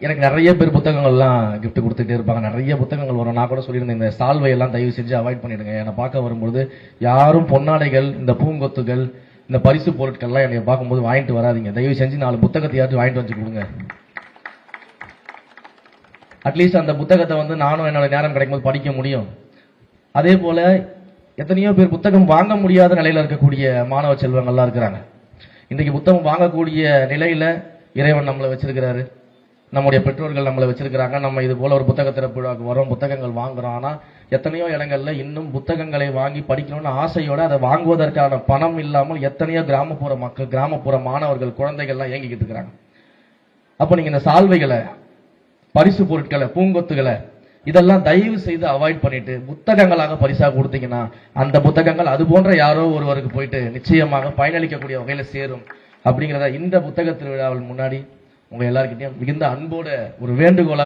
எனக்கு நிறைய பேர் புத்தகங்கள்லாம் கிஃப்ட் கொடுத்துட்டே இருப்பாங்க. நிறைய புத்தகங்கள் வரும். நான் கூட சொல்லியிருந்தேன், இந்த சால்வை எல்லாம் தயவு செஞ்சு அவாய்ட் பண்ணிடுங்க. என்னை பார்க்க வரும்போது யாரும் பொன்னாடைகள், இந்த பூங்கொத்துகள், இந்த பரிசு பொருட்கள்லாம் என்னை பார்க்கும்போது வாங்கிட்டு வராதிங்க. தயவு செஞ்சு 4 புத்தகத்தையாச்சும் வாங்கிட்டு வந்து கொடுங்க. அட்லீஸ்ட் அந்த புத்தகத்தை வந்து நானும் என்னோட நேரம் கிடைக்கும்போது படிக்க முடியும். அதே போல எத்தனையோ பேர் புத்தகம் வாங்க முடியாத நிலையில இருக்கக்கூடிய மாணவ செல்வங்கள்லாம் இருக்கிறாங்க. இன்றைக்கு புத்தகம் வாங்கக்கூடிய நிலையில இறைவன் நம்மளை வச்சிருக்கிறாரு, நம்முடைய பெற்றோர்கள் நம்மளை வச்சிருக்கிறாங்க. நம்ம இது போல ஒரு புத்தக திறப்பு விழாவுக்கு வரோம், புத்தகங்கள் வாங்குறோம். ஆனா எத்தனையோ இடங்கள்ல இன்னும் புத்தகங்களை வாங்கி படிக்கணும்னு ஆசையோட அதை வாங்குவதற்கான பணம் இல்லாமல் எத்தனையோ கிராமப்புற மக்கள், கிராமப்புற மாணவர்கள், குழந்தைகள்லாம் இயங்கிக்கிட்டு இருக்கிறாங்க. அப்ப நீங்க இந்த சால்வைகளை, பரிசு பொருட்களை, பூங்கொத்துகளை இதெல்லாம் தயவு செய்து அவாய்ட் பண்ணிட்டு புத்தகங்களாக பரிசா கொடுத்தீங்கன்னா அந்த புத்தகங்கள் அது போன்ற யாரோ ஒருவருக்கு போயிட்டு நிச்சயமாக பயனளிக்கக்கூடிய வகையில சேரும். அப்படிங்கிறத இந்த புத்தக திருவிழாவில் முன்னாடி உங்க எல்லாருக்கிட்டையும் மிகுந்த அன்போட ஒரு வேண்டுகோளா